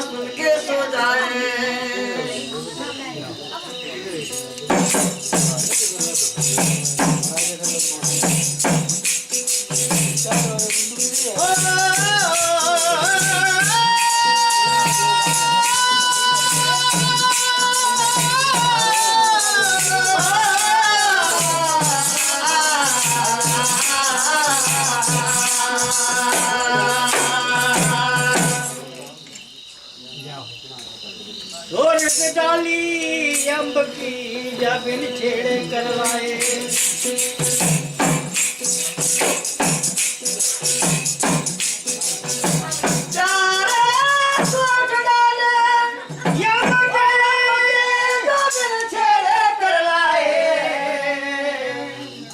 सुन के सो जाए। डाली अम्ब की जबिन छेड़े करवाए,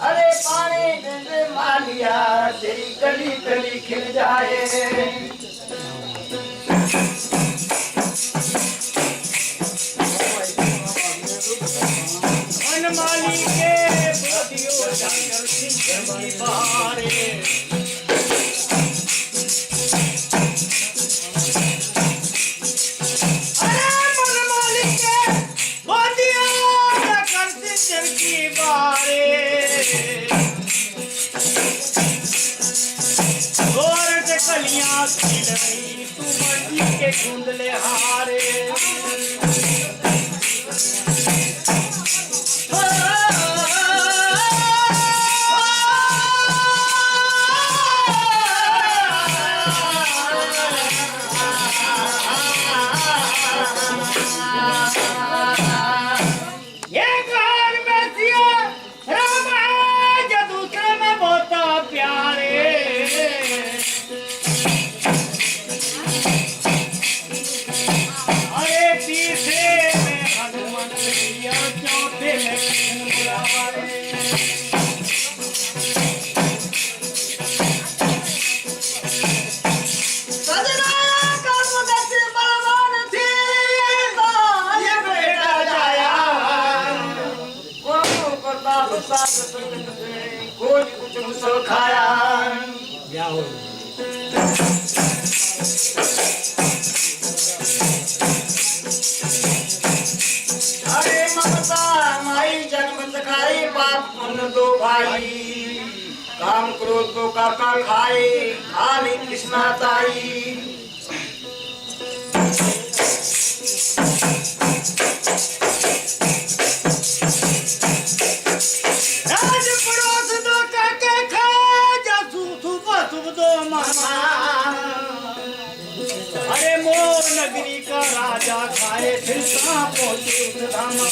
अरे पानी दे मालिया तेरी गली गली खिल जाए। माली के बोधियो जाकर सिंह बारे, अरे मन माली के बोधियो जाकर सिंह की बारे, और से कलियां खिल रही तू मंडी के कुंडले हारे। कोई कुछ मुसल खाया अरे ममता माई जन्म खाई बाप पुण्य दो भाई, काम क्रोध दो काका खाए खाली कृष्णा ताई। अरे मो नगरी का राजा खाए फिर कहाँ पहुंचे उस धामा।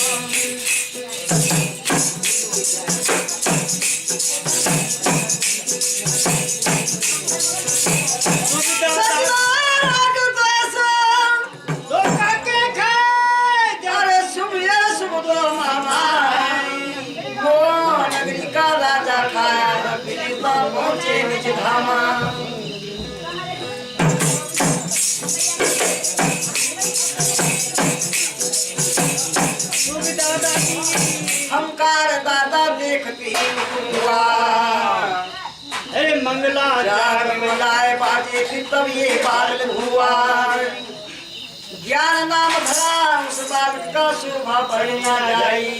तो काके खाए अरे सुबह सुबह दो मामा मो नगरी का राजा खाया फिर पहुंचे निज धामा। हमकार दादा देखती हुआ, अरे मंगला जाग मिलाए बाजे फिर तब ये बादल हुआ। ज्ञान नाम धरा उस बालक का शोभा बढ़ न जाई।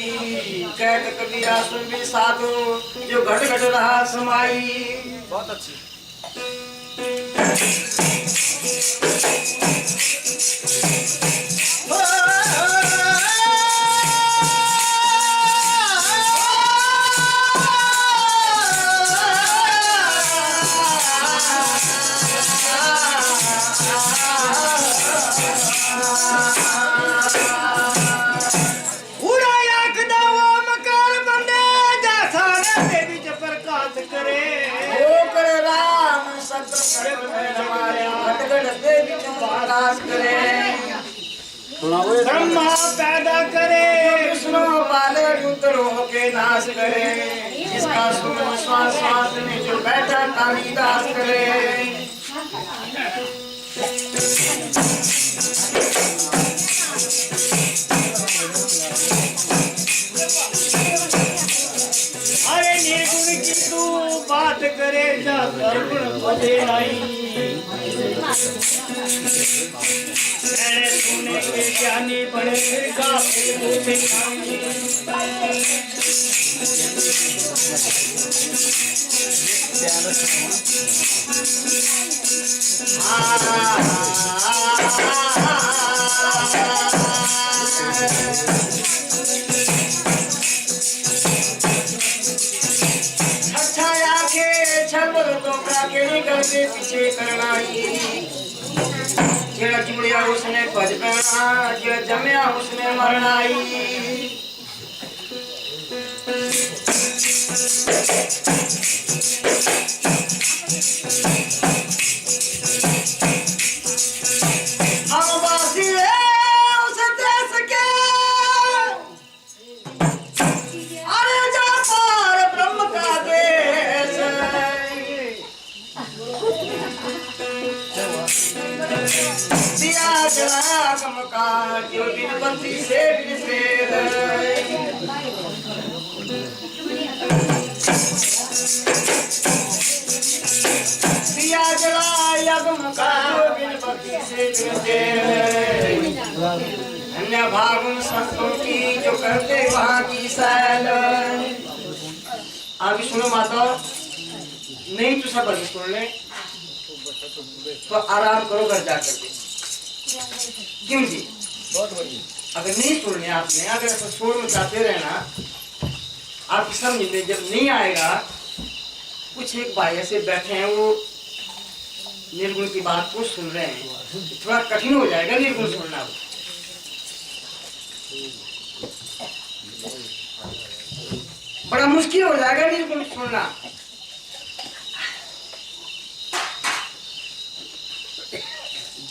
कहत कबीरा सुन भी साधो जो घट घट रहा समाई। बहुत अच्छी। ब्रह्मा पैदा करे विष्णु पाले रुद्रों के नाश करे। जिसका सुमन श्वास श्वास में जो बैठा कालिदास करे। अरे निर्गुण की तू बात करे जा सर्वगुण बधे नहीं। मैंने सुने के ज्ञानी बड़े गाफिल होते करके पीछे करनाई। जेड़ा जुड़िया उसने भज पैना जेड़ा जमया उसने मरनाई। हम वासी उस देश के अरे जा पार ब्रह्म का देश। दिया जला गम का जो दिन बत्ती से दिया जला गम का बिन बत्ती से अन्य भागुन संतों की जो करते वहां की सैल। आगे सुनो माता, नहीं तो सब सुन ले तो आराम करो घर जाकर के। क्यों जी? बहुत बढ़िया। अगर नहीं सुनने आपने, अगर ऐसा शोर में जाते रहना आपकी समझ में जब नहीं आएगा। कुछ एक भाई ऐसे बैठे हैं वो निर्गुण की बात को सुन रहे हैं, थोड़ा कठिन हो जाएगा निर्गुण सुनना। बड़ा मुश्किल हो जाएगा निर्गुण सुनना।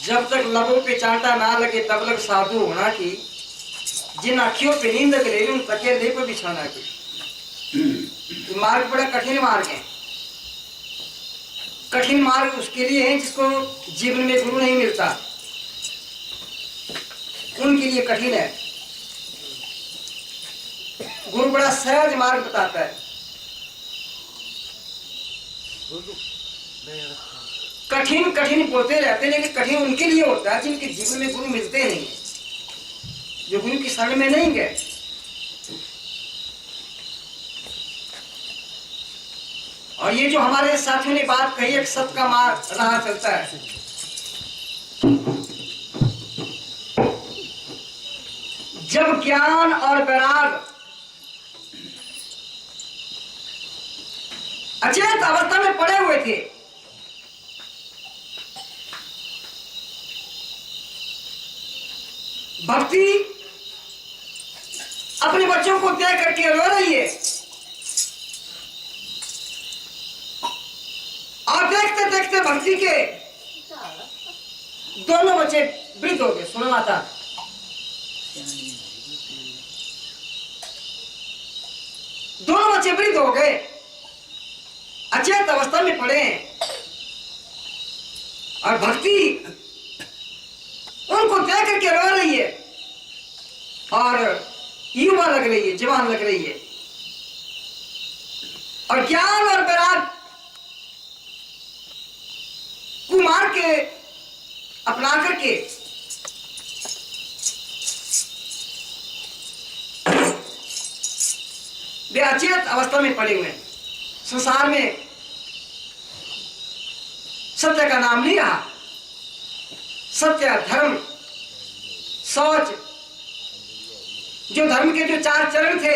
जब तक लबों पे चांटा ना लगे तब तक साधु होना की। जिन अखियों पे नींद ले उन तकिए पे बिछाना की। मार्ग बड़ा कठिन मार्ग है। कठिन मार्ग उसके लिए है जिसको जीवन में गुरु नहीं मिलता, उनके लिए कठिन है। गुरु बड़ा सहज मार्ग बताता है। कठिन कठिन बोलते रहते हैं लेकिन कठिन उनके लिए होता है जिनके जीवन में गुरु मिलते नहीं है, जो गुरु की शरण में नहीं गए। और ये जो हमारे साथियों ने बात कही एक सत्य का मार्ग राह चलता है। जब ज्ञान और वैराग अचेत अवस्था में पड़े हुए थे, भक्ति अपने बच्चों को त्याग करके रो रही है और देखते देखते भक्ति के दोनों बच्चे वृद्ध हो गए। सुनो माता, दोनों बच्चे वृद्ध हो गए, अचेत अवस्था में पड़े हैं और भक्ति उनको त्याग करके रो रही है और युवा लग रही है, जवान लग रही है। और ज्ञान और वैराग कुमार के अपना करके वे अचेत अवस्था में पड़े हुए हैं। संसार में सत्य का नाम नहीं रहा। सत्य, धर्म, सोच, जो धर्म के जो 4 चरण थे,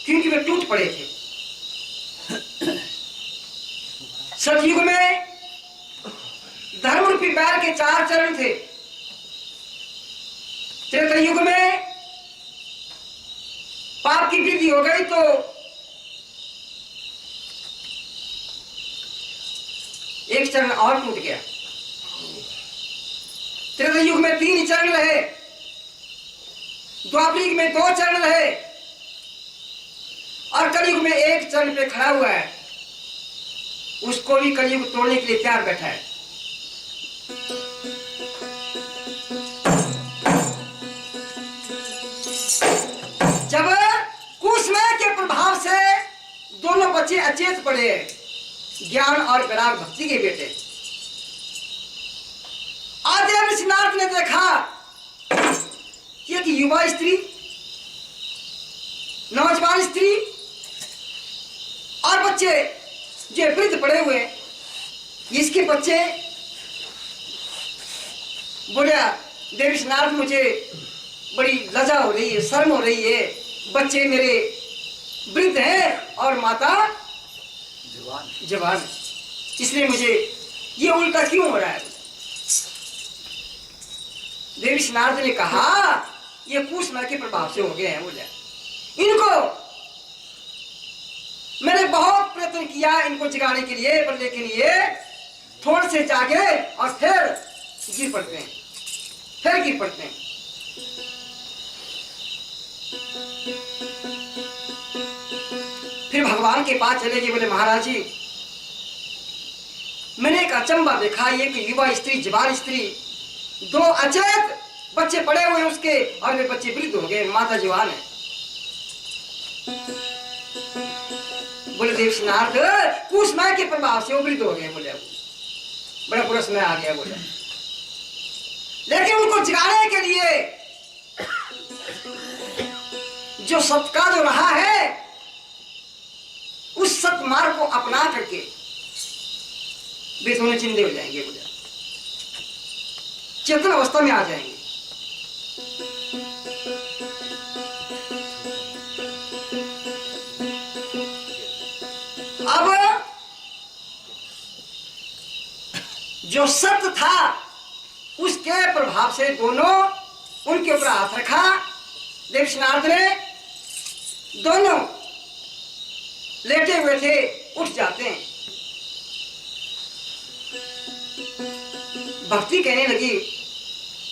क्योंकि वे टूट पड़े थे। सतयुग में धर्म रूपी बैल के 4 चरण थे। त्रेता युग में पाप की वृद्धि हो गई तो एक चरण और टूट गया। त्रेता युग में 3 चरण रहे, द्वापर युग में 2 चरण रहे और कलयुग में 1 चरण पे खड़ा हुआ है। उसको भी कलयुग तोड़ने के लिए तैयार बैठा है। जब कुसमय के प्रभाव से दोनों बच्चे अचेत पड़े, ज्ञान और वैराग भक्ति के बेटे, आदिदेव ऋषिनाथ ने देखा कि एक युवा स्त्री, नौजवान स्त्री और बच्चे जो वृद्ध पड़े हुए, इसके बच्चे बोले देव ऋषिनाथ, मुझे बड़ी लज्जा हो रही है, शर्म हो रही है, बच्चे मेरे वृद्ध हैं और माता जवान, इसलिए मुझे ये उल्टा क्यों हो रहा है। देव ऋषिनाथ ने कहा ये कुसमय के प्रभाव से हो गए हैं। बोले इनको मैंने बहुत प्रयत्न किया इनको जगाने के लिए, पर लेकिन ये थोड़े से जागे और फिर गिर पड़ते हैं, फिर गिर पड़ते हैं। फिर भगवान के पास चले गए। बोले महाराज जी, मैंने एक अचंबा देखा, एक युवा स्त्री, जवान स्त्री, 2 अचेत बच्चे पड़े हुए उसके और वे बच्चे वृद्ध हो गए, माता जवान है। बोले देव ऋषिनाथ, कुसमय के प्रभाव से वो वृद्ध हो गए। बोले बड़ा बुरा समय आ गया। बोले लेकिन उनको जगाने के लिए जो सत्य का जो रहा है, उस सत्य मार्ग को अपना करके वे दोनों जिंदे हो जाएंगे। बोले चेतन अवस्था में आ जाएंगे। अब जो सत्य था उसके प्रभाव से दोनों उनके ऊपर हाथ रखा। देव ऋषिनाथ ने, दोनों लेटे हुए थे, उठ जाते हैं। भक्ति कहने लगी,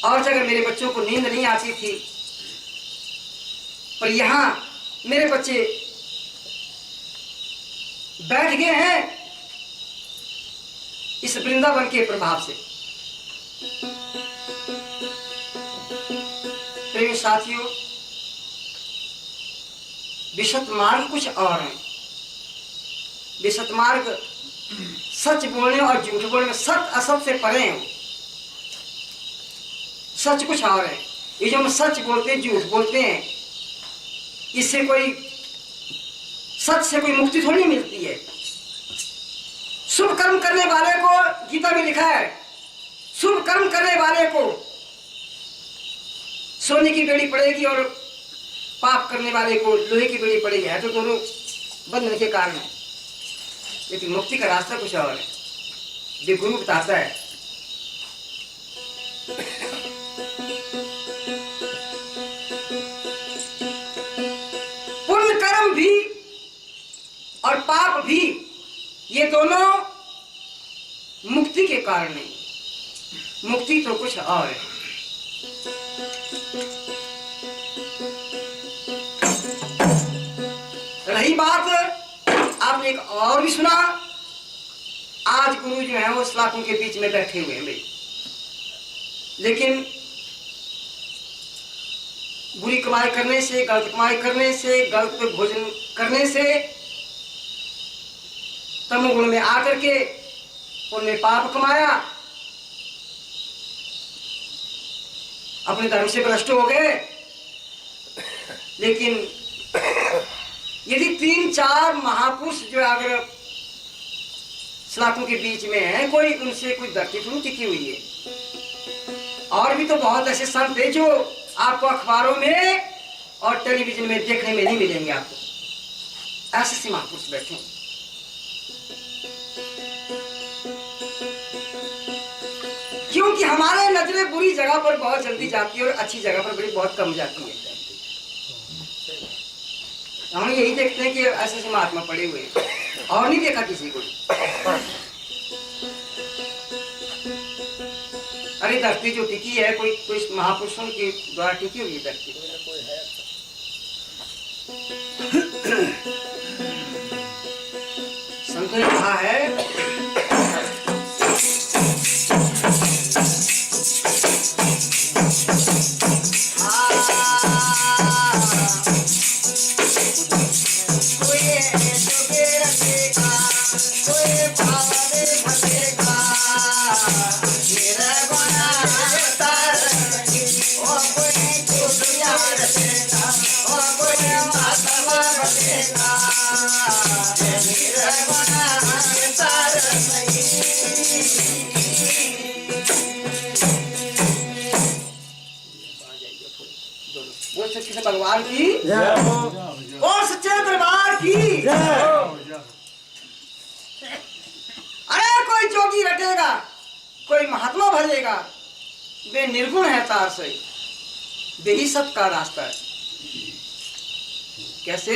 और जगह मेरे बच्चों को नींद नहीं आती थी, पर यहां मेरे बच्चे बैठ गए हैं इस वृंदावन के प्रभाव से। प्रेमी साथियों, विशुद्ध मार्ग कुछ और है। विशुद्ध मार्ग सच बोलने और झूठ बोलने में, सत्य असत से परे हैं। सच कुछ और है। ये जो हम सच बोलते हैं, झूठ बोलते हैं, इससे कोई, सच से कोई मुक्ति थोड़ी मिलती है। शुभ कर्म करने वाले को, गीता में लिखा है, शुभ कर्म करने वाले को सोने की बेड़ी पड़ेगी और पाप करने वाले को लोहे की बेड़ी पड़ेगी। है तो दोनों बंधन के कारण है, लेकिन मुक्ति का रास्ता कुछ और है, जो गुरु बताता है। पुण्य कर्म भी और पाप भी, ये दोनों मुक्ति के कारण नहीं, मुक्ति तो कुछ और है। रही बात, आपने एक और भी सुना, आज गुरु जो है वो सलाखों के बीच में बैठे हुए हैं भाई, लेकिन बुरी कमाई करने से, गलत कमाई करने से, गलत भोजन करने से, तमोगुण में आकर के उन्होंने पाप कमाया, अपने धर्म से भ्रष्ट हो गए। लेकिन यदि 3-4 महापुरुष जो अगर सलाखों के बीच में है, कोई उनसे कोई धरती थोड़ी टिकी हुई है। और भी तो बहुत ऐसे संत है जो आपको अखबारों में और टेलीविजन में देखने में नहीं मिलेंगे। आपको ऐसे से महापुरुष बैठे हैं। क्योंकि हमारे नजरें बुरी जगह पर बहुत जल्दी जाती है और अच्छी जगह पर बड़ी बहुत कम जाती है। हम यही देखते हैं कि ऐसे ऐसे महात्मा पड़े हुए हैं और नहीं देखा किसी को। अरे धरती जो टिकी है कोई महापुरुषों के द्वारा टिकी हुई धरती। संत ने कहा है भगवान की और सच्चे दरबार की। अरे कोई जोगी रटेगा, कोई महात्मा भजेगा, वे निर्गुण है तार से, वे ही सत का रास्ता है। कैसे?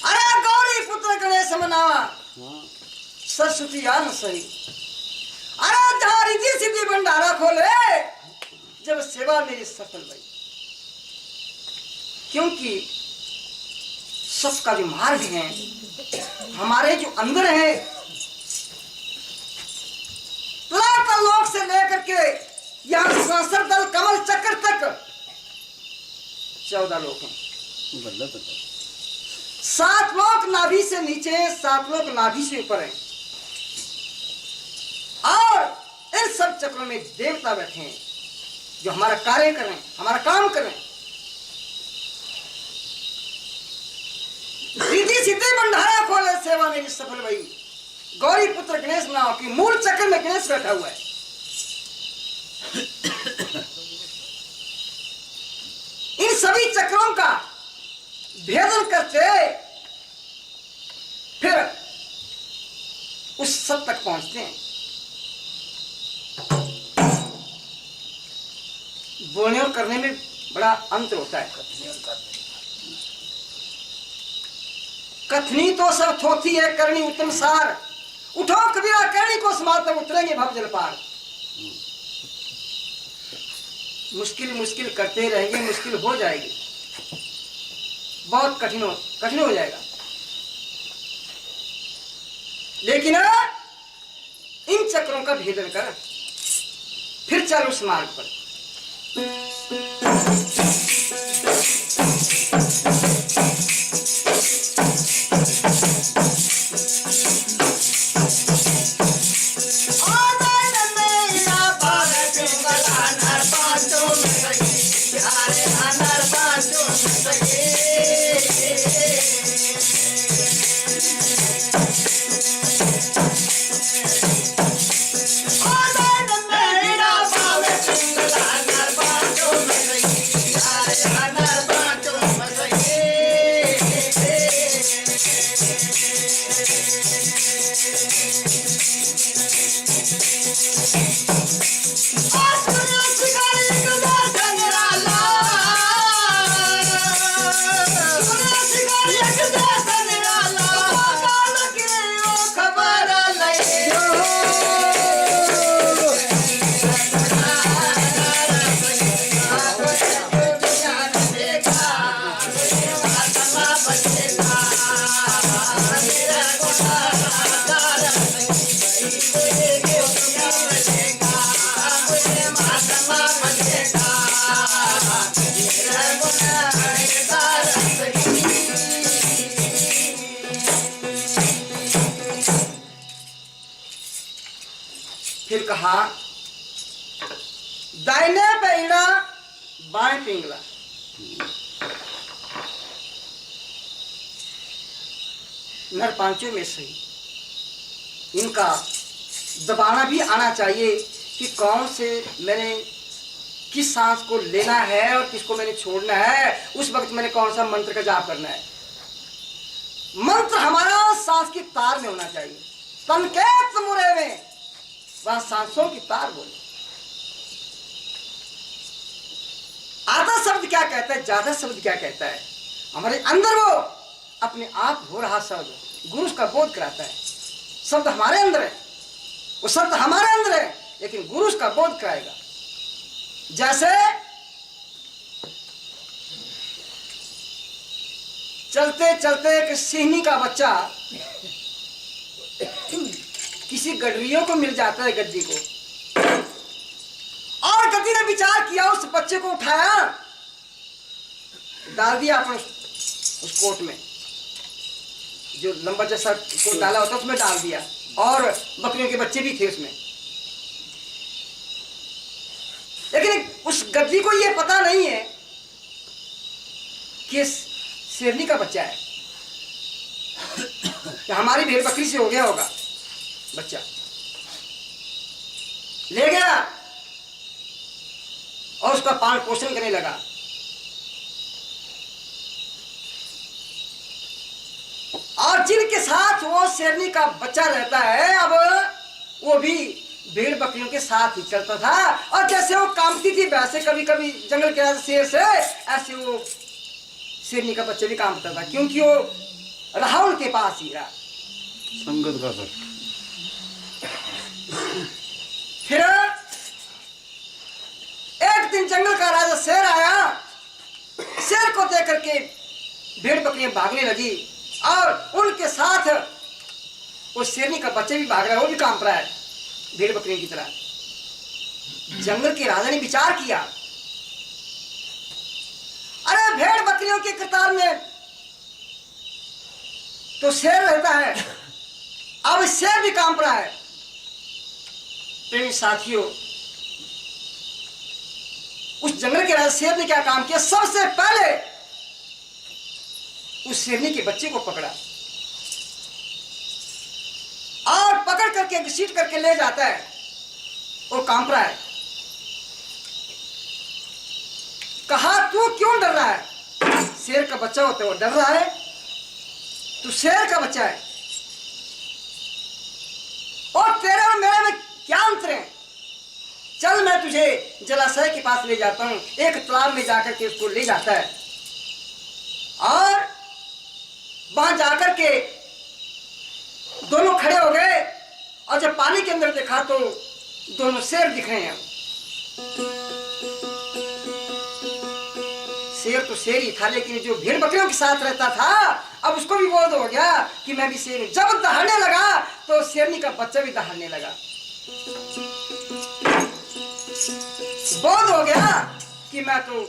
अरे गौरी पुत्र गणेश मनावा सरस्वती आन सही। अरे जहाँ रिद्धि सिद्धि भंडारा खोले जब सेवा मेरी सफल भई। क्योंकि सबका जो मार्ग है हमारे जो अंदर है, लोक से लेकर के यहाँ संसद दल कमल चक्र तक 14 लोग हैं। 7 लोग नाभि से नीचे, 7 लोग नाभि से ऊपर हैं। और इन सब चक्रों में देवता बैठे हैं जो हमारा कार्य कर रहे हैं, हमारा काम कर रहे हैं। रिद्धि सिद्धि भंडारा खोले सेवा मेरी सफल भई। गौरी पुत्र गणेश नाम की मूल चक्र में गणेश बैठा हुआ है। इन सभी चक्रों का भेदन करते फिर उस सब तक पहुंचते हैं। बोलने और करने में बड़ा अंतर होता है। कथनी तो सब थोथी है, करनी उत्तम सार। उठो कबीरा करनी को समाज तक उतरेंगे भव जल पार। मुश्किल मुश्किल करते रहेंगे, मुश्किल हो जाएगी, बहुत कठिन हो जाएगा। लेकिन इन चक्रों का भेदन कर फिर चलो उस मार्ग पर। Hare Hare कहा, दाहिने पे ईड़ा बाएं पिंगला। नर पांचों में सही इनका दबाना भी आना चाहिए कि कौन से मैंने किस सांस को लेना है और किसको मैंने छोड़ना है, उस वक्त मैंने कौन सा मंत्र का जाप करना है। मंत्र हमारा सांस की तार में होना चाहिए। तन के मुरे में वह सांसों की तार बोले। आधा शब्द क्या कहता है, ज्यादा शब्द क्या कहता है, हमारे अंदर वो अपने आप हो रहा शब्द गुरु का बोध कराता है। शब्द हमारे अंदर है, वो शब्द हमारे अंदर है, लेकिन गुरु का बोध कराएगा। जैसे चलते चलते एक सिंहनी का बच्चा किसी गडरियों को मिल जाता है, गद्दी को, और गद्दी ने विचार किया, उस बच्चे को उठाया, डाल दिया अपने उस कोट में, जो लंबा जैसा कोट डाला होता उसमें डाल दिया, और बकरियों के बच्चे भी थे उसमें। लेकिन उस गद्दी को यह पता नहीं है कि शेरनी का बच्चा है, कि हमारी भेड़ बकरी से हो गया होगा बच्चा। ले गया और उसका पालन पोषण करने लगा। और जिनके साथ वो शेरनी का बच्चा रहता है, अब वो भी भेड़ बकरियों के साथ ही चलता था, और जैसे वो कामती थी वैसे कभी कभी जंगल के शेर से, ऐसे वो शेरनी का बच्चा भी कामता था, क्योंकि वो रहा उनके पास ही रहा, संगत का सर। फिर एक दिन जंगल का राजा शेर आया। शेर को देख करके भेड़ बकरियां भागने लगी, और उनके साथ वो शेरनी का बच्चा भी भाग रहा है, वो भी कांप रहा है भेड़ बकरियों की तरह। जंगल के राजा ने विचार किया, अरे भेड़ बकरियों की कतार में तो शेर रहता है, अब शेर भी कांप रहा है। प्रेमी साथियों, उस जंगल के राजा शेर ने क्या काम किया, सबसे पहले उस शेरनी के बच्चे को पकड़ा और पकड़ करके घसीट करके ले जाता है। वो कांप रहा है। कहा, तू क्यों डर रहा है? शेर का बच्चा होता है वो डर रहा है, तू शेर का बच्चा है, और तेरे और मेरे में क्या अंतर है? चल मैं तुझे जलाशय के पास ले जाता हूं। एक तालाब में जाकर के उसको ले जाता है, और वहां जाकर के दोनों खड़े हो गए, और जब पानी के अंदर देखा तो दोनों शेर दिख रहे हैं। शेर तो शेर ही था, लेकिन जो भेड़ बकरियों के साथ रहता था, अब उसको भी बोध हो गया कि मैं भी शेर हूं। जब दहाड़ने लगा तो शेरनी का बच्चा भी दहाड़ने लगा। बोध हो गया कि मैं तो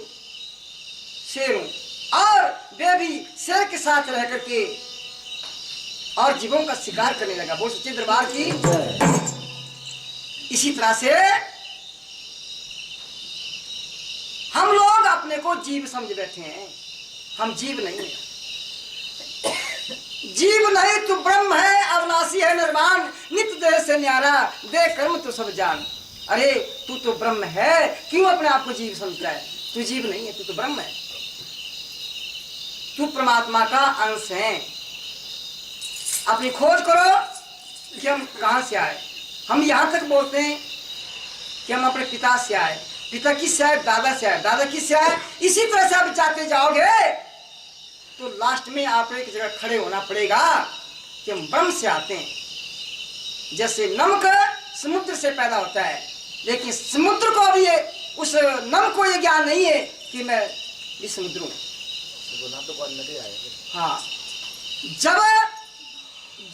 शेर हूं, और वे भी शेर के साथ रह करके और जीवों का शिकार करने लगा। बहुत सच्चे दरबार की। इसी तरह से हम लोग अपने को जीव समझ बैठे हैं, हम जीव नहीं है। जीव नहीं तू ब्रह्म है, अविनाशी है निर्वाण, नित्य देह से न्यारा, दे कर्म तू सब जान। अरे तू तो ब्रह्म है, क्यों अपने आप को जीव समझता है? तू जीव नहीं है, तू तो ब्रह्म है, तू परमात्मा का अंश है। अपनी खोज करो कि हम कहां से आए। हम यहां तक बोलते हैं कि हम अपने पिता से आए, पिता किससे आए? दादा से आए, दादा किससे आए? इसी तरह से आप जाते जाओगे तो लास्ट में आप एक जगह खड़े होना पड़ेगा कि हम ब्रह्म से आते हैं। जैसे नमक समुद्र से पैदा होता है, लेकिन समुद्र को अभी उस नमक को ये ज्ञान नहीं है कि मैं भी समुद्र हूं। हाँ,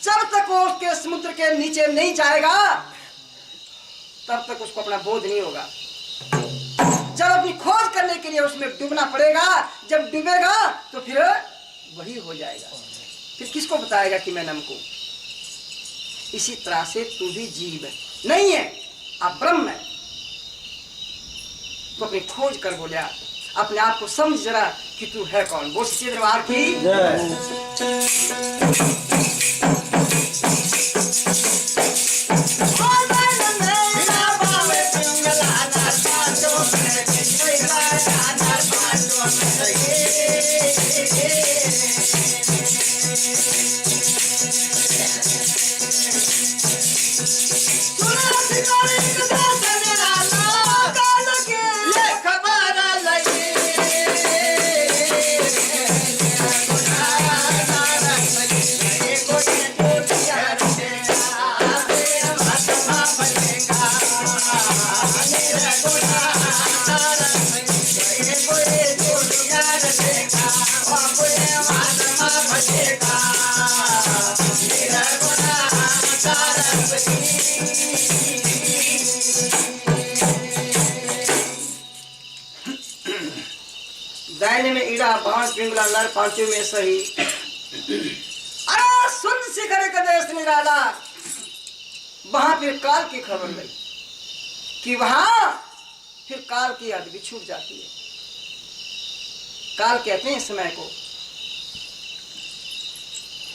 जब तक वो उसके समुद्र के नीचे नहीं जाएगा तब तक उसको अपना बोध नहीं होगा। जब अपनी खोज करने के लिए उसमें डूबना पड़ेगा, जब डूबेगा तो फिर वही हो जाएगा। फिर किसको बताएगा कि मैं नमक हूं? इसी तरह से तू भी जीव नहीं है, आप ब्रह्म है, तो अपनी खोज कर बोलिया, अपने आप को समझ जरा कि तू है कौन। वो सच्चे दरबार की दाहिने में ईड़ा बाण पिंगला लड़ पांचों में सही। अरे सुन शिखर का देश निराला, वहां फिर काल की खबर गई कि वहां फिर काल की याद भी छूट जाती है। काल कहते हैं समय को,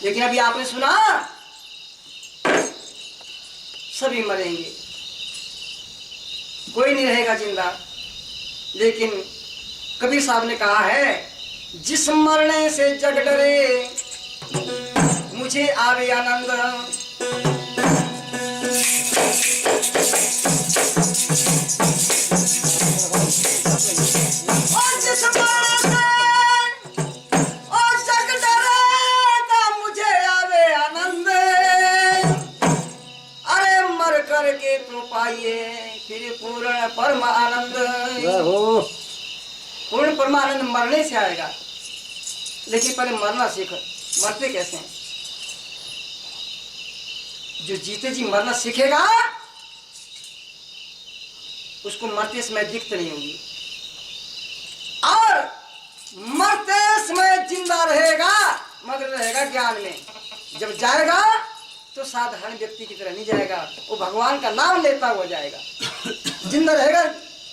लेकिन अभी आपने सुना सभी मरेंगे, कोई नहीं रहेगा जिंदा। लेकिन कबीर साहब ने कहा है, जिस मरने से जग डरे मुझे आवे आनंद, और जिस मरने से और जग डरे मुझे आवे आनंद। अरे मर करके तो पाइए फिर पूर्ण परम आनंद। पूर्ण परमानंद मरने से आएगा, लेकिन पहले मरना सीख। मरते कैसे हैं? जो जीते जी मरना सीखेगा उसको मरते समय दिक्कत नहीं होगी, और मरते समय जिंदा रहेगा मगर रहेगा ज्ञान में। जब जाएगा तो साधारण व्यक्ति की तरह नहीं जाएगा, वो भगवान का नाम लेता हुआ जाएगा। जिंदा रहेगा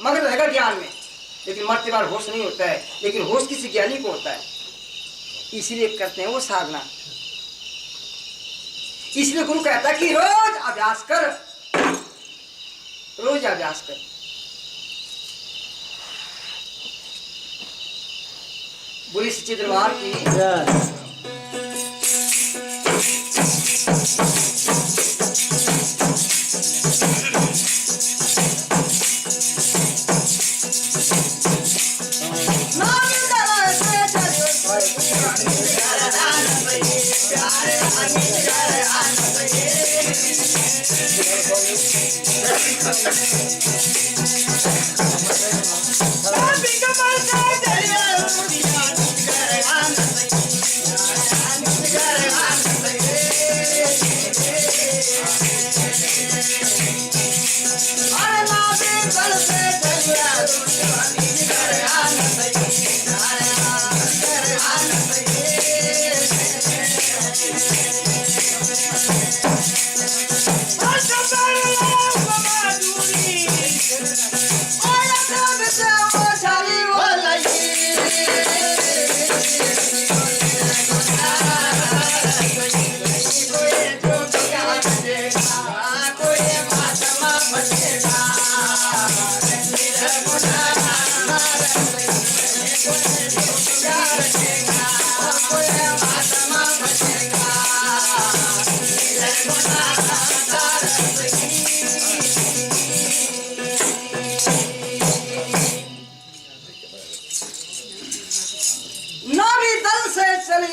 मगर रहेगा ज्ञान में, लेकिन मरते बार होश नहीं होता है। लेकिन होश किसी ज्ञानी को होता है, इसलिए करते हैं वो साधना। इसलिए गुरु कहता है कि रोज अभ्यास कर, रोज अभ्यास कर। बोली सच्चे दरबार की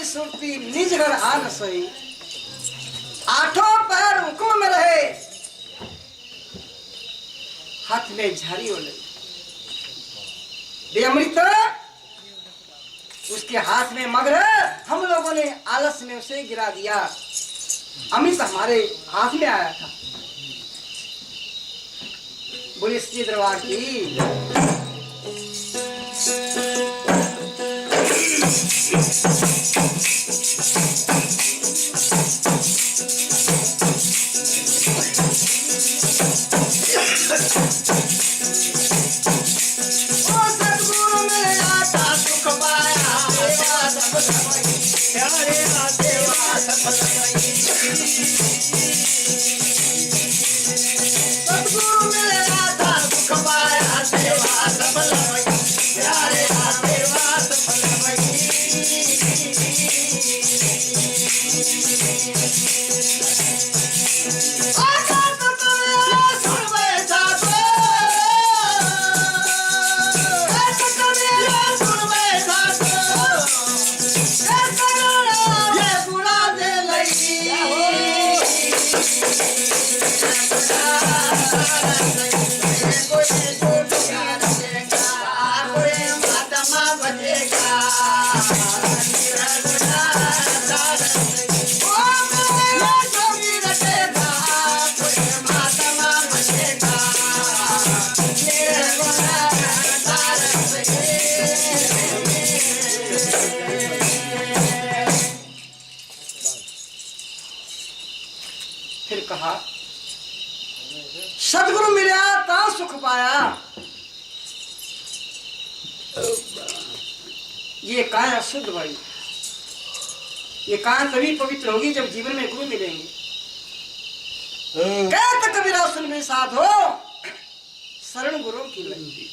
सुरती निज घर आन सही, आठों पैर हुक्म में रहे, हाथ में झाड़ी ओले। अमृत उसके हाथ में, मगर हम लोगों ने आलस में उसे गिरा दिया। अमृत हमारे हाथ में आया था। बोले सच्चे दरबार की आशीर्वाद सफल भई प्यारे आशीर्वाद सफल भई फिर कहा सदगुरु मिला ता सुख पाया। ये काया शुद्ध भाई, ये काया तभी पवित्र होगी जब जीवन में गुरु मिलेंगे। कहत कबीरा सुन में साधो शरण गुरु की लगी।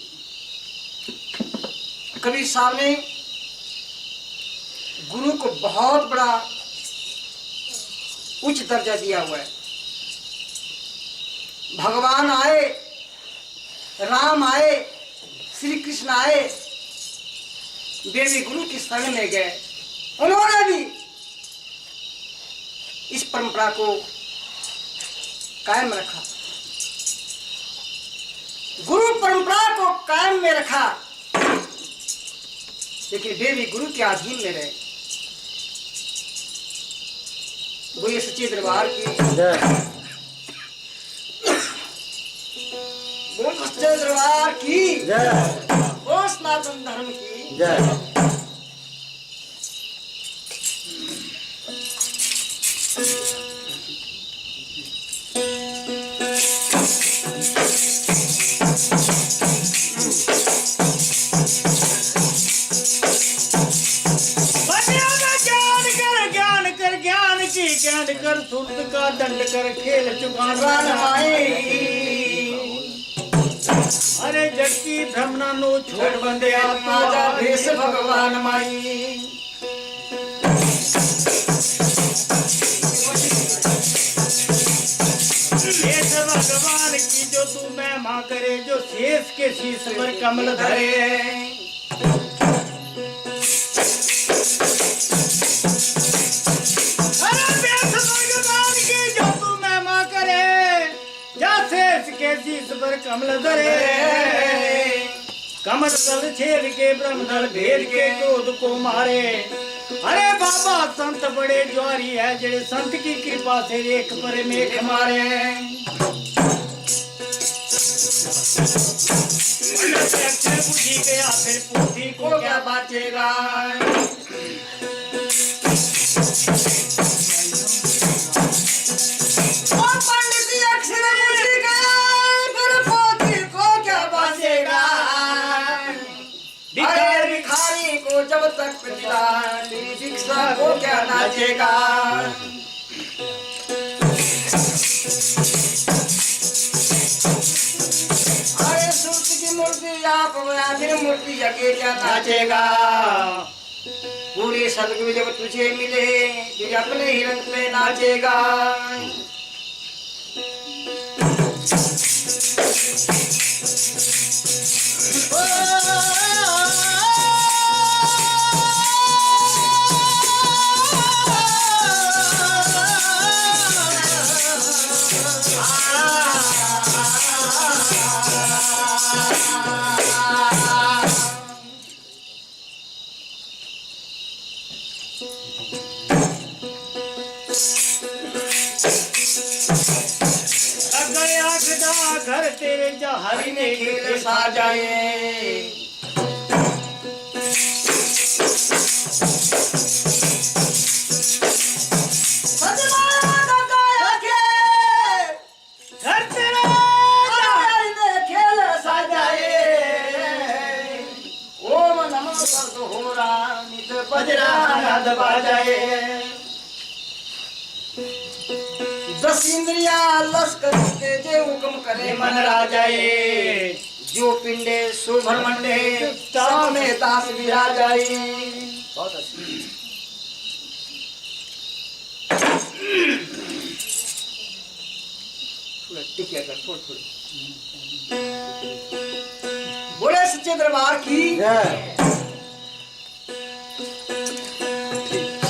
कबीर साहब ने गुरु को बहुत बड़ा उच्च दर्जा दिया हुआ है। भगवान आए, राम आए, श्री कृष्ण आए, वे भी गुरु की शरण में गए। उन्होंने भी इस परंपरा को कायम रखा, गुरु परंपरा को कायम में रखा, लेकिन वे भी गुरु के अधीन में रहे। बोले सच्चे दरबार की बोल, सच्चे दरबार की बोल, सनातन धर्म की जय। ज्ञान कर सुरत का दंड कर खेल चुकाना माए। अरे जग की भ्रमणा नो छोड़ बंदे आत्मा भेष भगवान माई। भेष भगवान की जो तू महिमा करे, जो शेष के शीश पर कमल धरे। शीश पर कमल धरे, कमल दल छेद के ब्रह्मदल भेद के क्रोध को मारे। अरे बाबा संत बड़े ज्वारी है, जेड़े संत की कृपा से रेख पर मेघ मारे। अक्षर बुझी गया फिर पूछी को क्या बाचेगा। जब तक पिता तेरी दीक्षा को क्या नाचेगा। अरे सूत की मूर्ति आप फिर मूर्ति जगे क्या नाचेगा। पूरे सदगुरु जब तुझे मिले फिर अपने ही रंग पे नाचेगा। घर तेरे जा हरि ने खेल साजाए। घर तेरे हरि ने खेल साजाए। ओम नमो सर्वहोरा नित बजरा नाद बाजाए। दस इंद्रिया लश्कर के जे हुक्म करे मन राजाए। जो पिंडे सुभ्रमण्डे सब में दास विराजाई। बहुत अच्छी। टिकिया कर थोड़ी बोले सच्चे दरबार की।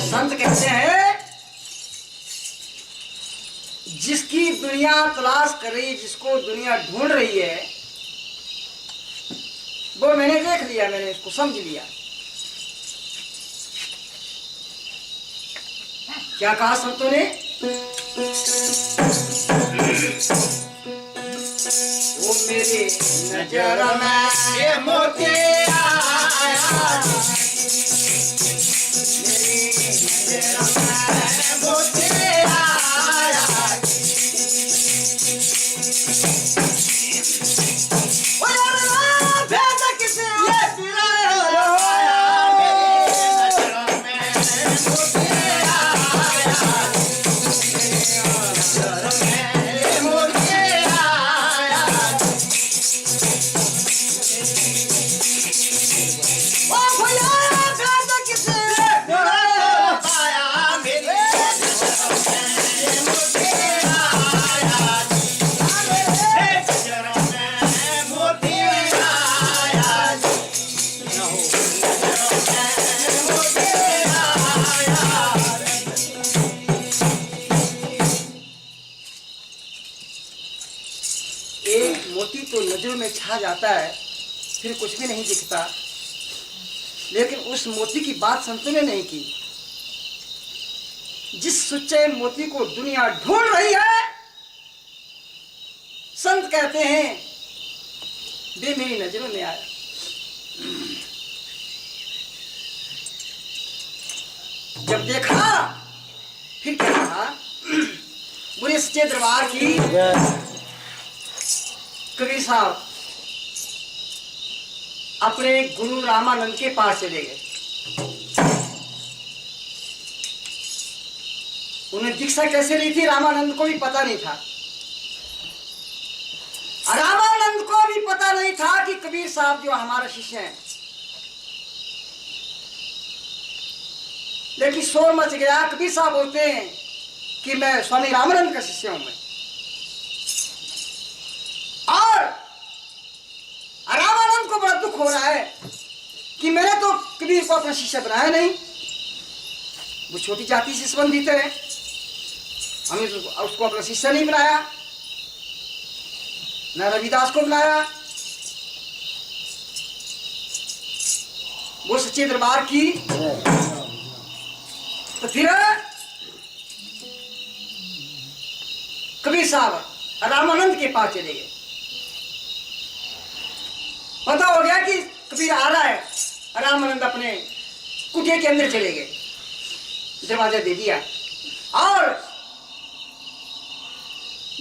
संत कहते हैं जिसकी दुनिया तलाश कर रही है, जिसको दुनिया ढूंढ रही है, वो मैंने देख लिया, मैंने इसको समझ लिया। क्या कहा संतों ने? वो मेरे नजर में ये मोती आया, मेरी नजर में मोती आया। ओ यार भेद किसे ये पिराया, मेरी नजर में मोती आया, मेरी नजर में मोती आया। ओ भैया भेद किसे ये पिराया, मेरी नजर में मोती आया, नजर में मोती आया, मोती आया। एक मोती तो नजरों में छा जाता है, फिर कुछ भी नहीं दिखता, लेकिन उस मोती की बात संतों ने नहीं की। जिस सच्चे मोती को दुनिया ढूंढ रही है, संत कहते हैं वे मेरी नजरों में आया। जब देखा फिर क्या कहा? बुरे सच्चे दरबार की। कबीर साहब अपने गुरु रामानंद के पास चले गए। उन्हें दीक्षा कैसे ली थी रामानंद को भी पता नहीं था। रामानंद को भी पता नहीं था कि कबीर साहब जो हमारा शिष्य हैं। लेकिन शोर मच गया। कबीर साहब बोलते हैं कि मैं स्वामी रामानंद का शिष्य हूं मैं। और रामानंद को बड़ा दुख हो रहा है कि मैंने तो कबीर को अपना शिष्य बनाया नहीं। वो छोटी जाति से संबंधित है, हमने उसको अपना शिष्य नहीं बनाया, न रविदास को बनाया। वो सच्चे दरबार की। तो फिर कबीर साहब रामानंद के पास चले गए। पता हो गया कि कबीर आ रहा है। रामानंद अपने कुटिया के अंदर चले गए, दरवाजा दे दिया और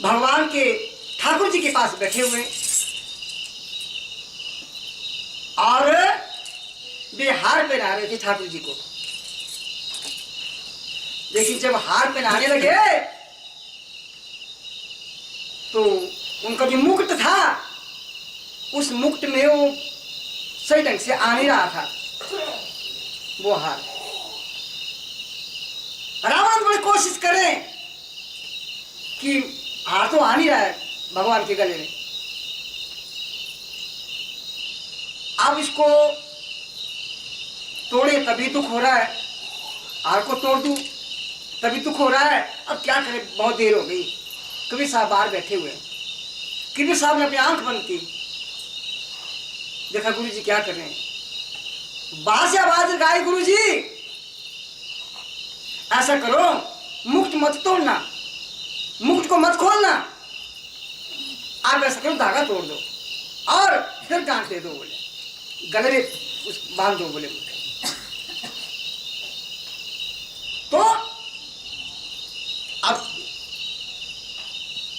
भगवान के ठाकुर जी के पास बैठे हुए। और वे हार पहना रहे थे ठाकुर जी को। लेकिन जब हार पहनाने लगे तो उनका जो मुकुट था, उस मुकुट में वो सही ढंग से आ नहीं रहा था वो हार। रावण बड़ी कोशिश करें कि हार तो आ नहीं रहा है भगवान के गले में। अब इसको तोड़े तभी दुख हो रहा है, हार को तोड़ दूं तभी दुख हो रहा है। अब क्या करें, बहुत देर हो गई। कबीर साहब बाहर बैठे हुए। कबीर साहब ने अपनी आंख बंद की, देखा गुरु जी क्या कर रहे हैं। बाहर से आवाज लगाई, गुरु जी ऐसा करो, मुकुट मत तोड़ना, मुकुट को मत खोलना, आप ऐसा करो धागा तोड़ दो और फिर गांठ दे दो। बोले गले में उस बांध दो। बोले तो अब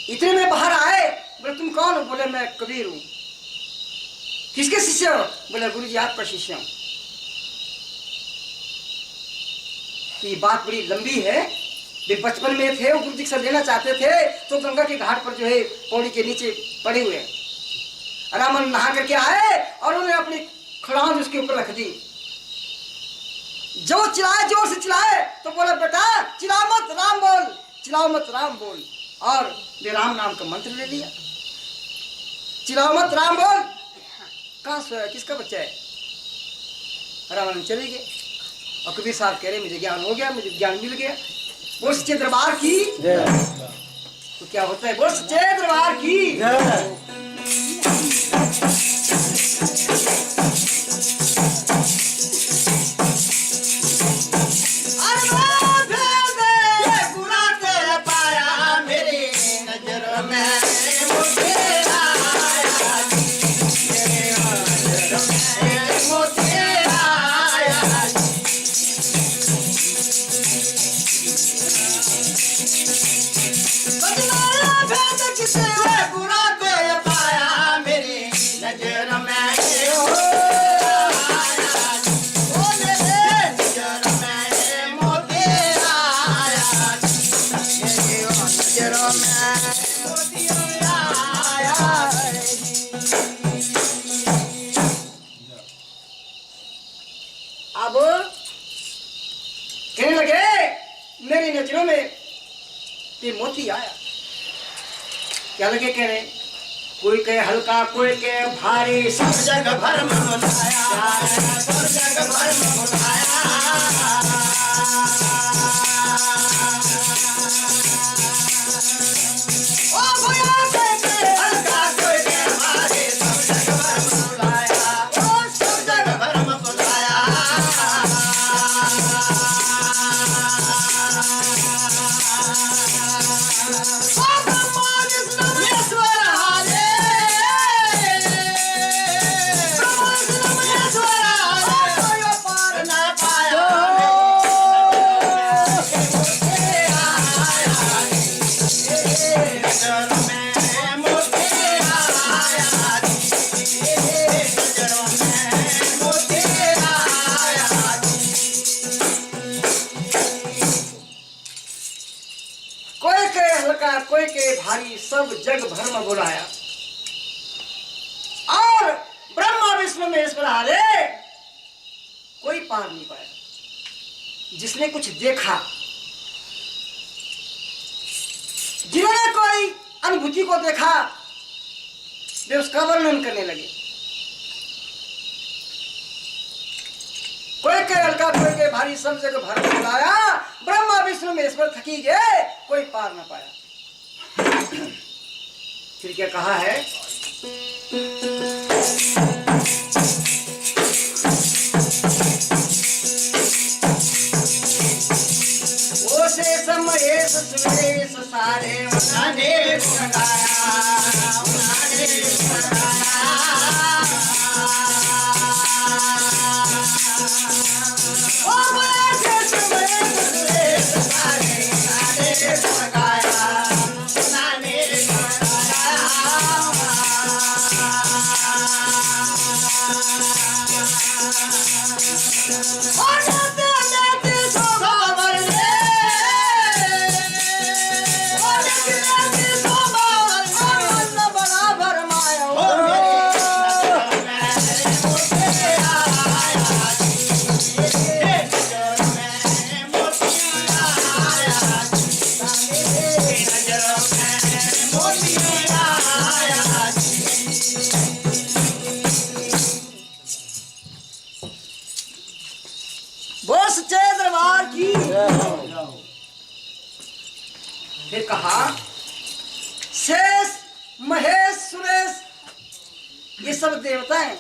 इतने में बाहर आए। बोले तुम कौन हो? बोले मैं कबीर हूं। किसके शिष्य हो? बोले गुरु जी आपका शिष्य हूं। तो ये बात बड़ी लंबी है। वे बचपन में थे, वो गुरु जी से लेना चाहते थे, तो गंगा के घाट पर जो है पौड़ी के नीचे पड़े हुए हैं। रावण नहा करके आए और उन्होंने अपनी खड़ाउन उसके ऊपर रख दी। जो चिल्लाए, जोर से चिल्लाए तो बोला बेटा चिल्लाओ मत, राम बोल, चिल्लाओ मत, राम बोल। और वे राम नाम का मंत्र ले लिया। चिल्लाओ मत, राम बोल। कहाँ सोया, किसका बच्चा है? रावण चले गए। और कबीर साहब कह रहे मुझे ज्ञान हो गया, मुझे ज्ञान मिल गया। बोल सच्चे दरबार की। तो क्या होता है? बोल सच्चे दरबार की। अब कहने लगे मेरी नजरों में ये मोती आया। क्या लगे कहने? कोई कहे हल्का, कोई कहे भारी, सब जग भर में बुलाया, सब जग भर में बुलाया। ओ भैया कोई कहे हल्का, कोई कहे भारी, सब जग भर में बुलाया, ओ सब जग भर में बुलाया। कोई के भारी, सब जग भर में बुलाया। और ब्रह्मा विष्णु महेश्वर हारे कोई पार नहीं पाया। जिसने कुछ देखा, जिन्होंने कोई अनुभूति को देखा, वे उसका वर्णन करने लगे। कोई के हल्का, कोई के भारी, सब जगह भर में बुलाया। ब्रह्मा विष्णु महेश्वर थकी गए, कोई पार न पाया। फिर क्या कहा है? ओ शेष महेश सुरेश सारे उन्होंने गुण गाया, उन्होंने गुण गाया। ओ शेष महेश सुरेश सारे उन्होंने गुण गाया, उन्होंने गुण फिर कहा शेष महेश सुरेश ये सब देवता हैं।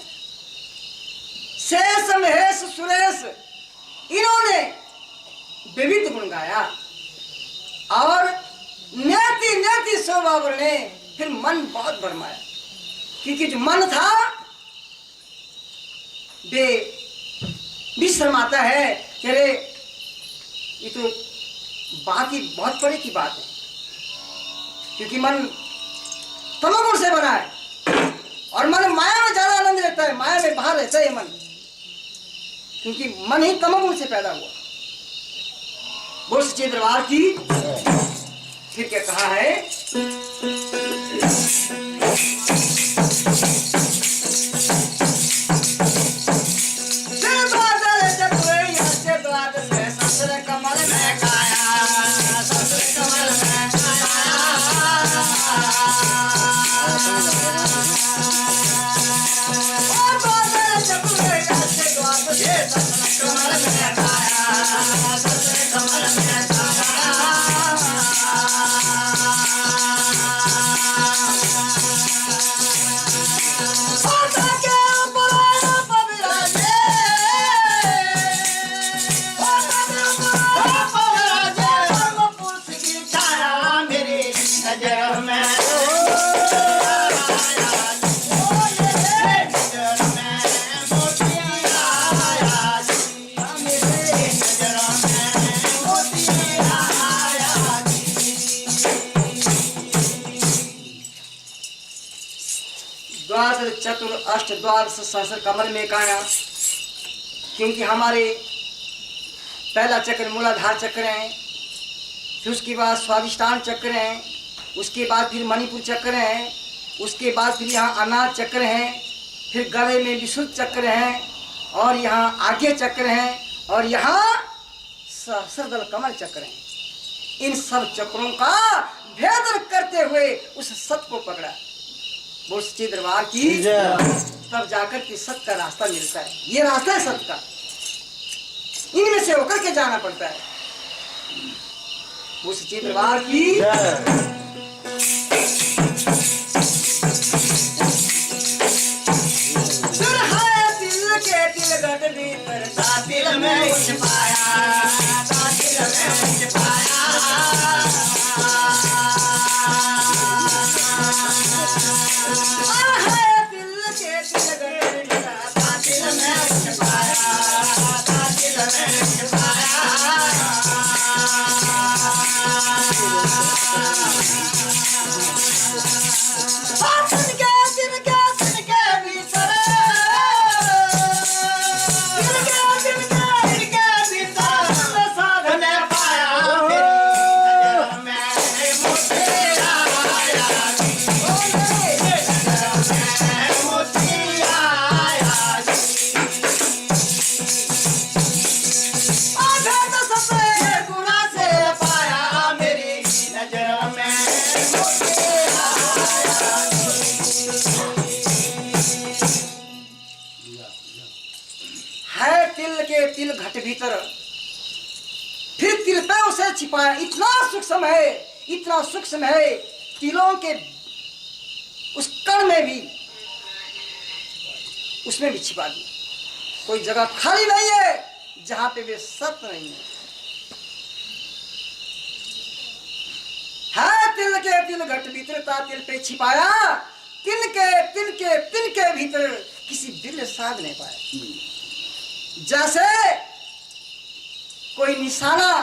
शेष महेश सुरेश इन्होंने विविध गुण गाया और नेति नेति स्वभाव ने फिर मन बहुत भरमाया, क्योंकि जो मन था वे भी शर्माता है कि अरे ये तो बात ही बहुत बड़े की बात है, क्योंकि मन तमोगुण से बना है और मन माया में ज्यादा आनंद लेता है, माया में बाहर रहता है मन, क्योंकि मन ही तमोगुण से पैदा हुआ। बोल सच्चे दरबार की। फिर क्या कहा है? चतुर अष्ट द्वादश सहस्र कमल में काया, क्योंकि हमारे पहला चक्र मूलाधार चक्र है, फिर उसके बाद स्वादिष्टान चक्र है, उसके बाद फिर मणिपुर चक्र है, उसके बाद फिर यहाँ अनाज चक्र है, फिर गले में विशुद्ध चक्र है, और यहाँ आज्ञा चक्र है, और यहाँ सहस्रदल कमल चक्र है। इन सब चक्रों का भेदन करते हुए उस सत्य को पकड़ा। वो सच्चे दरबार की, तब जाकर के सत्य का रास्ता मिलता है। ये रास्ता है सत्य का, इनमें से होकर के जाना पड़ता है। वो सच्चे दरबार की दिल में छिपाया, दिल में छिपाया, दिल के दिल में छिपाया, दिल में छिपाया। तिल घट भीतर, फिर तिल पे उसे छिपाया। इतना सूक्ष्म है, इतना सूक्ष्म है, तिलों के उस कण में भी, उसमें भी छिपा दिया। कोई जगह खाली नहीं है जहां पे वे सत्य नहीं है। तिल के तिल घट भीतर ता तिल पे छिपाया, तिल के भीतर किसी दिल साध नहीं पाया। जैसे कोई निशाना,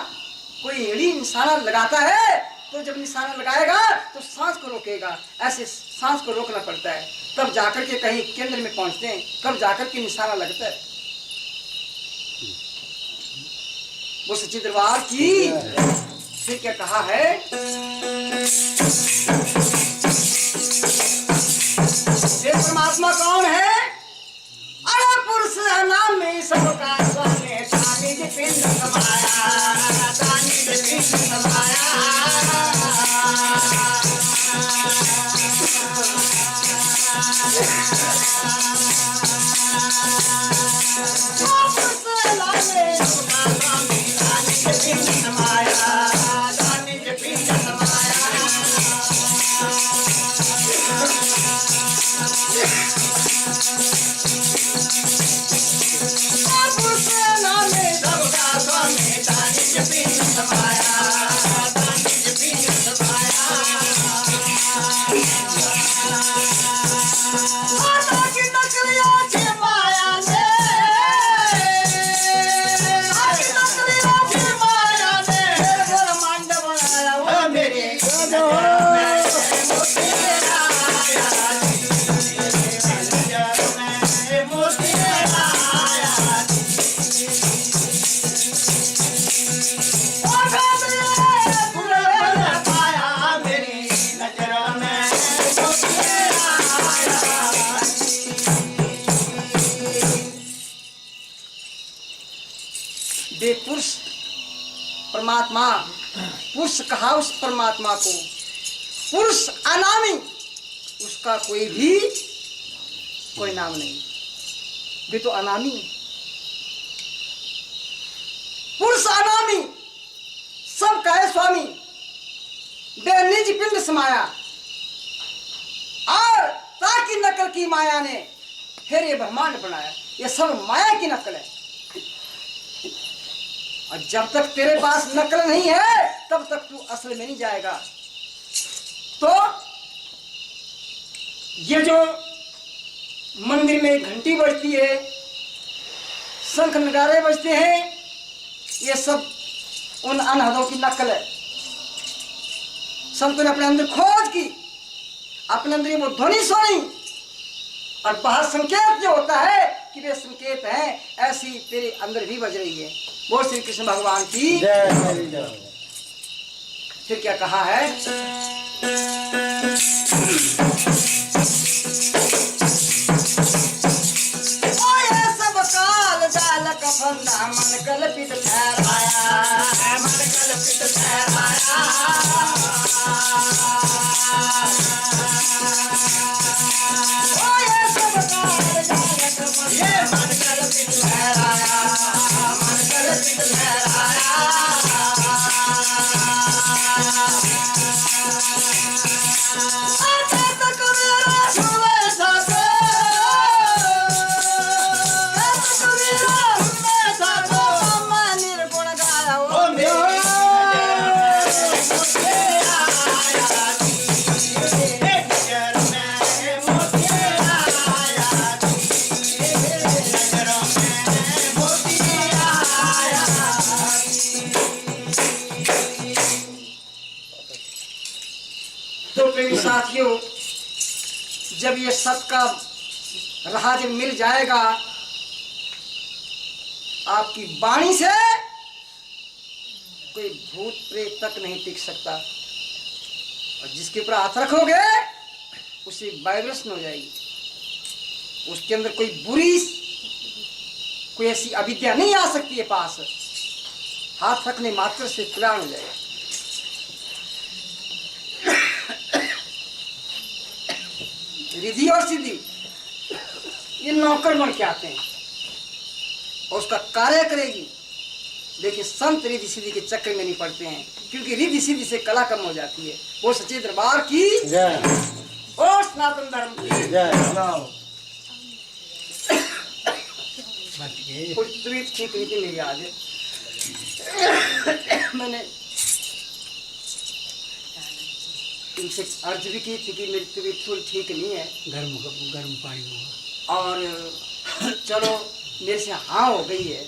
कोई एड़ी निशाना लगाता है, तो जब निशाना लगाएगा तो सांस को रोकेगा, ऐसे सांस को रोकना पड़ता है, तब जाकर के कहीं केंद्र में पहुंचते हैं, तब जाकर के निशाना लगता है। वो सच्चे दरबार की फिर क्या कहा है, ये परमात्मा कौन है? अरे पुरुष नाम में सबका स्वामी, दानी जी पिंड समाया, दानी जी पिंड समाया। पुरुष नाम में सबका स्वामी, दानी जी पिंड समाया, दानी जी पिंड समाया। पुरुष परमात्मा, पुरुष कहा उस परमात्मा को, पुरुष अनामी, उसका कोई नाम नहीं, वे तो अनामी। पुरुष अनामी, सब का है स्वामी, वे निज पिंड समाया, और ताकि नकल की माया ने फिर ये ब्रह्मांड बनाया। ये सब माया की नकल है, और जब तक तेरे पास नकल नहीं है तब तक तू असल में नहीं जाएगा। तो ये जो मंदिर में घंटी बजती है, शंख नगारे बजते हैं, ये सब उन अनहदों की नकल है। संतों ने अपने अंदर खोज की, अपने अंदर वो ध्वनि सुनी, और बाहर संकेत जो होता है कि वे संकेत हैं, ऐसी तेरे अंदर भी बज रही है। बोल श्री कृष्ण भगवान की जय मेरी जय। फिर क्या कहा है? ओए सब काल जाल कफंदा मन कल्पित ठहराया, मन कल्पित ठहराया। ओए सब काल जाल कफंदा ये मन कल्पित ठहराया, मन कल्पित ठहराया। तो प्रेमी साथियों, जब ये सत का राह जब मिल जाएगा, आपकी वाणी से कोई भूत प्रेत तक नहीं टिक सकता, और जिसके ऊपर हाथ रखोगे उसे वाइब्रेशन हो जाएगी। उसके अंदर कोई बुरी, कोई ऐसी अविद्या नहीं आ सकती है पास। हाथ रखने मात्र से कल्याण हो जाएगा। रिद्धि और सिद्धि ये नौकर बन के आते हैं और उसका कार्य करेगी, लेकिन संत रिद्धि सिद्धि के चक्कर में नहीं पड़ते हैं, क्योंकि रिद्धि सिद्धि से कला कम हो जाती है। वो सच्चे दरबार की जय और सनातन धर्म की जय। कोई तबीयत ठीक नहीं थी मेरी आज। मैंने इनसे अर्ज भी की थी कि मेरी तबीयत थोड़ी ठीक नहीं है, गर्म पानी हुआ। और चलो मेरे से हाँ हो गई है।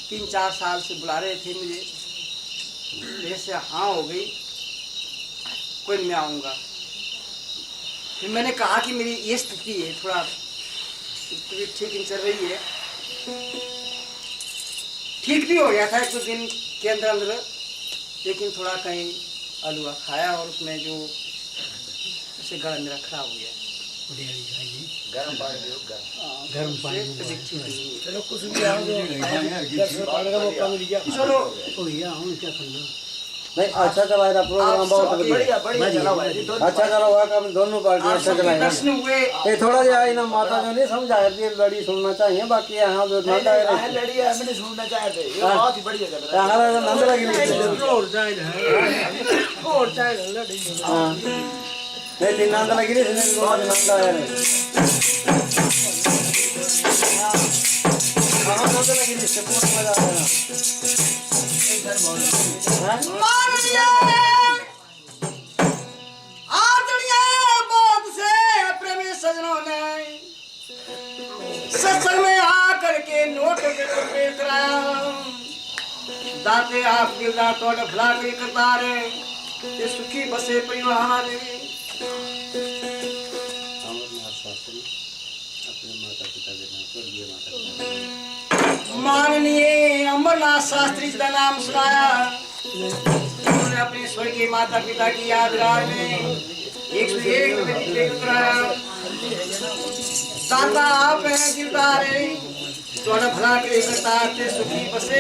3-4 साल से बुला रहे थे मुझे, मेरे से हाँ हो गई, कोई नहीं, मैं आऊँगा। फिर मैंने कहा कि मेरी ये स्थिति है, थोड़ा तबीयत ठीक नहीं चल रही है। ठीक भी हो गया था 1-2 दिन के अंदर अंदर, लेकिन थोड़ा कहीं हलवा खाया और उसमें जो उसे गला मेरा खराब हो गया। गर्म पानी चलो कुछ भी आओ चलो क्या करना नहीं। अच्छा चला रहा प्रोग्राम, बहुत बढ़िया अच्छा चला हुआ काम, दोनों पार्टी अच्छा चलाएगा। प्रश्न हुए ये थोड़ा जिहा ना माता जो नहीं समझा रही लड़ी सुनना चाहिए, बाकी यहाँ जो नंद आए रहे लड़ी है मैंने सुनना चाहते, ये बहुत ही बढ़िया चल रहा है। यहाँ नंद लगी और चाहे लड़ी हाँ नहीं तीन नंद लगी रही थी, नंद आए रहे हाँ नंद लगी रही से बहुत मजा आया। प्रेमी सजनों ने सत्संग में आकर के नोट पे कराया, दाते आप दिलदार तो भला कोई करता रहे, ये सुखी बसे परिवार माननीय अमरनाथ शास्त्री जी का नाम सुनाया। उन्होंने अपने स्वर्गीय माता पिता की यादगार में 101 कराया। दाता आप हैं दिलदार, थोड़ा भला करे करता सुखी बसे